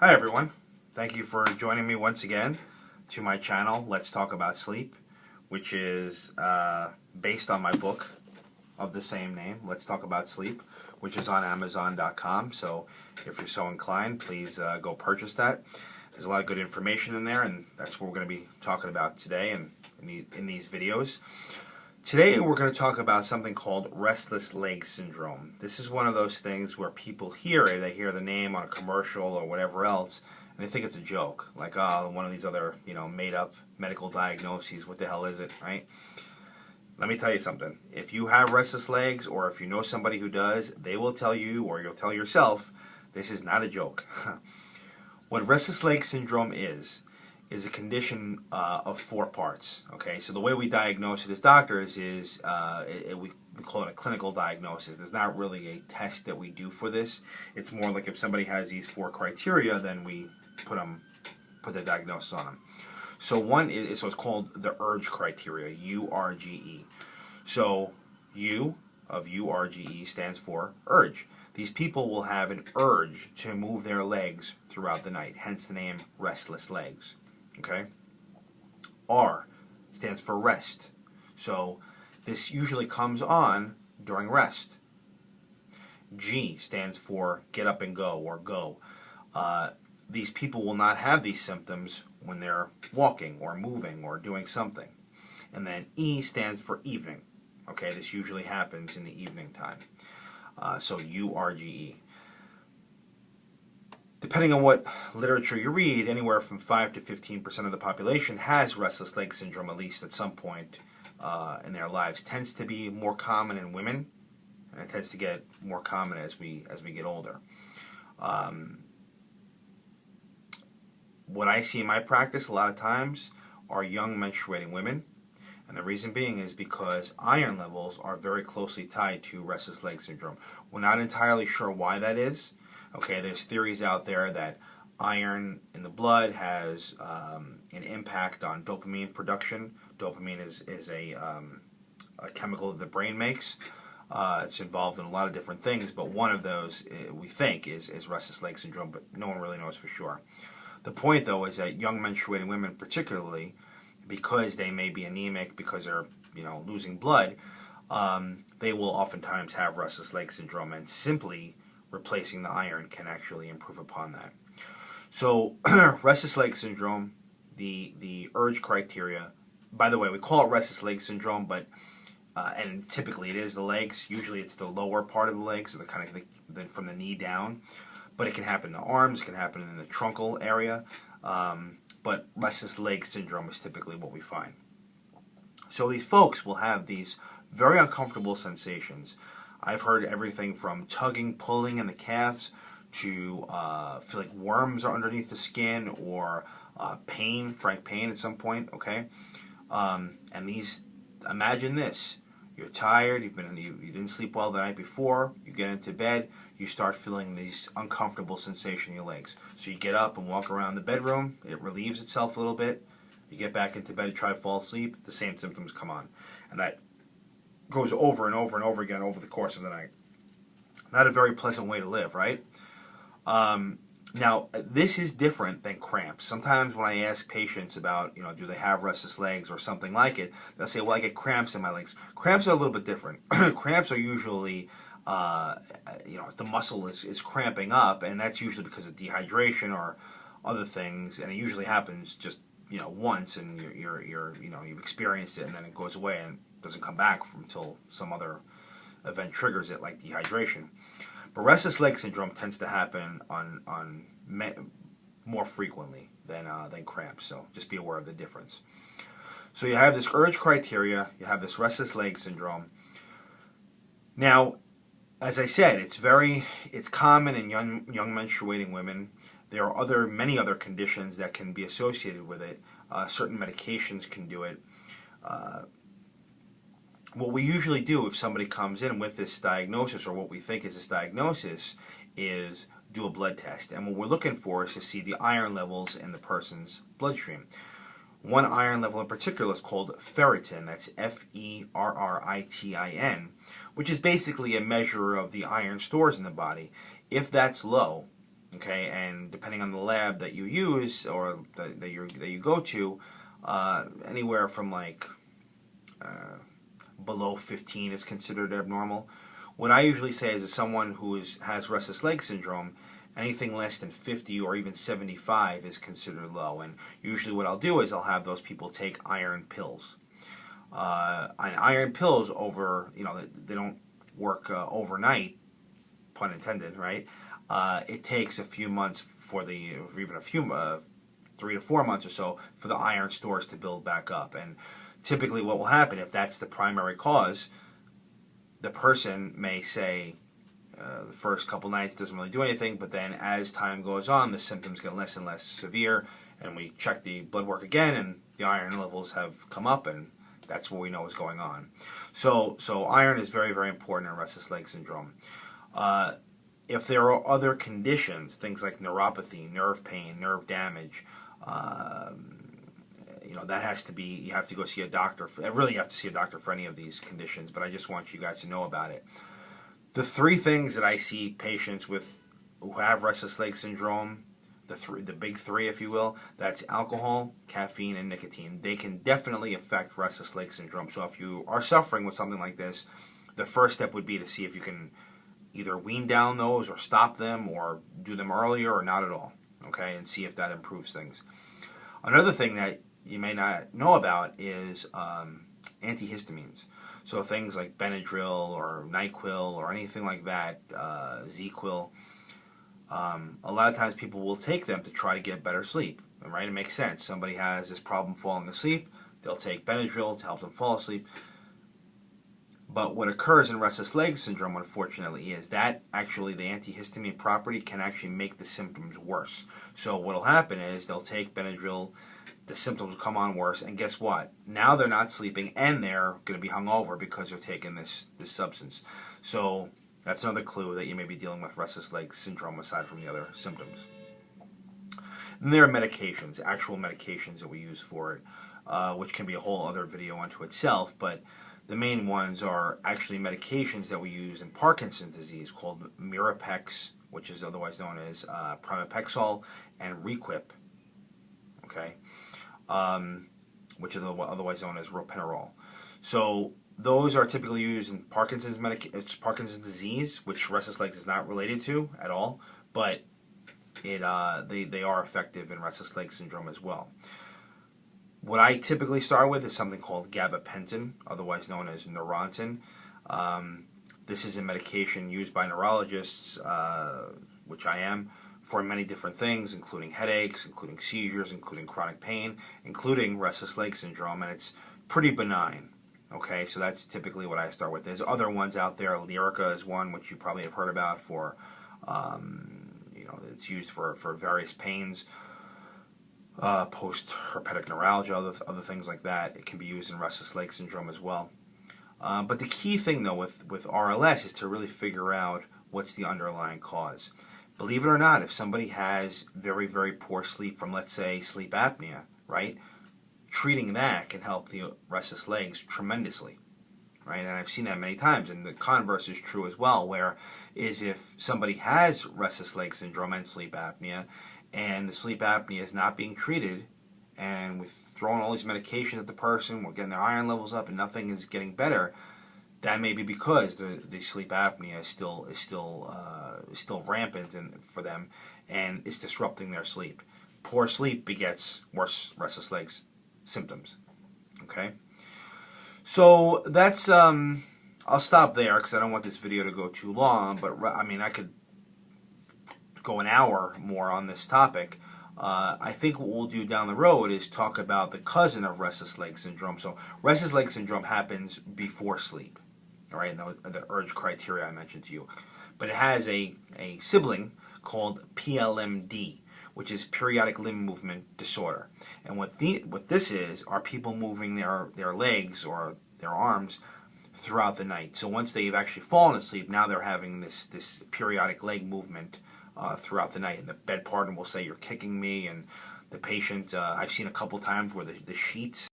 Hi everyone, thank you for joining me once again to my channel, Let's Talk About Sleep, which is based on my book of the same name, Let's Talk About Sleep, which is on Amazon.com. So if you're so inclined, please go purchase that. There's a lot of good information in there, and that's what we're going to be talking about today and in these videos. Today we're going to talk about something called restless leg syndrome. This is one of those things where people hear it, they hear the name on a commercial or whatever else, and they think it's a joke. Like, oh, one of these other, made up medical diagnoses, what the hell is it, right? Let me tell you something. If you have restless legs, or if you know somebody who does, they will tell you, or you'll tell yourself, this is not a joke. What restless leg syndrome is a condition of 4 parts. Okay, so the way we diagnose it as doctors is we call it a clinical diagnosis. There's not really a test that we do for this. It's more like if somebody has these 4 criteria, then we put the diagnosis on them. So one is what's called the urge criteria, URGE. So U of URGE stands for urge. These people will have an urge to move their legs throughout the night, hence the name restless legs. Okay. R stands for rest. So this usually comes on during rest. G stands for get up and go, or go. These people will not have these symptoms when they're walking or moving or doing something. And then E stands for evening. Okay, this usually happens in the evening time. So URGE. Depending on what literature you read, anywhere from 5 to 15% of the population has restless leg syndrome at least at some point in their lives. Tends to be more common in women, and it tends to get more common as we get older. What I see in my practice a lot of times are young menstruating women, and the reason being is because iron levels are very closely tied to restless leg syndrome. We're not entirely sure why that is. Okay, there's theories out there that iron in the blood has an impact on dopamine production. Dopamine is a chemical that the brain makes. It's involved in a lot of different things, but one of those we think is restless leg syndrome, but no one really knows for sure. The point, though, is that young menstruating women particularly, because they may be anemic, because they're losing blood, they will oftentimes have restless leg syndrome, and simply replacing the iron can actually improve upon that. So restless leg syndrome, the urge criteria, by the way, we call it restless leg syndrome, but and typically it is the legs. Usually it's the lower part of the legs, so the kind of from the knee down. But it can happen in the arms, it can happen in the truncal area. But restless leg syndrome is typically what we find. So these folks will have these very uncomfortable sensations. I've heard everything from tugging, pulling in the calves to feel like worms are underneath the skin, or frank pain at some point, okay? And imagine this. You're tired, you didn't sleep well the night before, you get into bed, you start feeling these uncomfortable sensations in your legs. So you get up and walk around the bedroom, it relieves itself a little bit, you get back into bed to try to fall asleep, the same symptoms come on. And that goes over and over and over again over the course of the night. Not a very pleasant way to live, right? Now, this is different than cramps. Sometimes when I ask patients about, do they have restless legs or something like it, they'll say, well, I get cramps in my legs. Cramps are a little bit different. Cramps are usually, the muscle is cramping up, and that's usually because of dehydration or other things, and it usually happens just, once, and you've experienced it, and then it goes away and doesn't come back until some other event triggers it, like dehydration. But restless leg syndrome tends to happen on more frequently than cramps, so just be aware of the difference. So you have this urge criteria, you have this restless leg syndrome. Now, as I said, it's common in young menstruating women. There are many other conditions that can be associated with it. Certain medications can do it. What we usually do if somebody comes in with this diagnosis, or what we think is this diagnosis, is do a blood test. And what we're looking for is to see the iron levels in the person's bloodstream. One iron level in particular is called ferritin. That's Ferritin, which is basically a measure of the iron stores in the body. If that's low, Okay, and depending on the lab that you use or that you go to, anywhere from like below 15 is considered abnormal. What I usually say is that someone who has restless leg syndrome, anything less than 50 or even 75 is considered low. And usually what I'll do is I'll have those people take iron pills. And iron pills they don't work overnight, pun intended, right? It takes a few months or even a few 3 to 4 months or so for the iron stores to build back up. And typically what will happen, if that's the primary cause, the person may say the first couple nights doesn't really do anything, but then as time goes on, the symptoms get less and less severe, and we check the blood work again, and the iron levels have come up, and that's what we know is going on. So iron is very, very important in restless leg syndrome. If there are other conditions, things like neuropathy, nerve pain, nerve damage, that has to be, you have to go see a doctor. Really, you have to see a doctor for any of these conditions, but I just want you guys to know about it. The three things that I see patients who have restless leg syndrome, the big three, if you will, that's alcohol, caffeine, and nicotine. They can definitely affect restless leg syndrome. So if you are suffering with something like this, the first step would be to see if you can either wean down those or stop them or do them earlier or not at all, okay, and see if that improves things. Another thing that you may not know about is antihistamines. So things like Benadryl or NyQuil or anything like that, Z-Quil, a lot of times people will take them to try to get better sleep, right? It makes sense. Somebody has this problem falling asleep, they'll take Benadryl to help them fall asleep. But what occurs in restless leg syndrome, unfortunately, is that actually the antihistamine property can actually make the symptoms worse. So what will happen is they'll take Benadryl, the symptoms will come on worse, and guess what? Now they're not sleeping, and they're going to be hungover because they're taking this substance. So that's another clue that you may be dealing with restless leg syndrome aside from the other symptoms. And there are medications, actual medications that we use for it, which can be a whole other video unto itself, but the main ones are actually medications that we use in Parkinson's disease called Mirapex, which is otherwise known as Pramipexole, and Requip, okay, which is otherwise known as Ropinirole. So those are typically used in Parkinson's disease, which restless legs is not related to at all, but they are effective in restless leg syndrome as well. What I typically start with is something called gabapentin, otherwise known as Neurontin. This is a medication used by neurologists, which I am, for many different things, including headaches, including seizures, including chronic pain, including restless leg syndrome, and it's pretty benign. Okay, so that's typically what I start with. There's other ones out there. Lyrica is one which you probably have heard about for, it's used for various pains. Post-herpetic neuralgia, other things like that. It can be used in restless leg syndrome as well. But the key thing, though, with RLS is to really figure out what's the underlying cause. Believe it or not, if somebody has very, very poor sleep from, let's say, sleep apnea, right, treating that can help the restless legs tremendously, right? And I've seen that many times, and the converse is true as well, where is if somebody has restless leg syndrome and sleep apnea, and the sleep apnea is not being treated, and we're throwing all these medications at the person, we're getting their iron levels up, and nothing is getting better, that may be because the sleep apnea is still rampant for them, and it's disrupting their sleep. Poor sleep begets worse restless legs symptoms. Okay, so that's I'll stop there because I don't want this video to go too long. But I mean, I could go an hour more on this topic. I think what we'll do down the road is talk about the cousin of restless leg syndrome. So restless leg syndrome happens before sleep, all right, the urge criteria I mentioned to you. But it has a sibling called PLMD, which is periodic limb movement disorder. And what this is are people moving their legs or their arms throughout the night. So once they've actually fallen asleep, now they're having this periodic leg movement throughout the night. And the bed partner will say, "You're kicking me," and the patient, I've seen a couple times where the sheets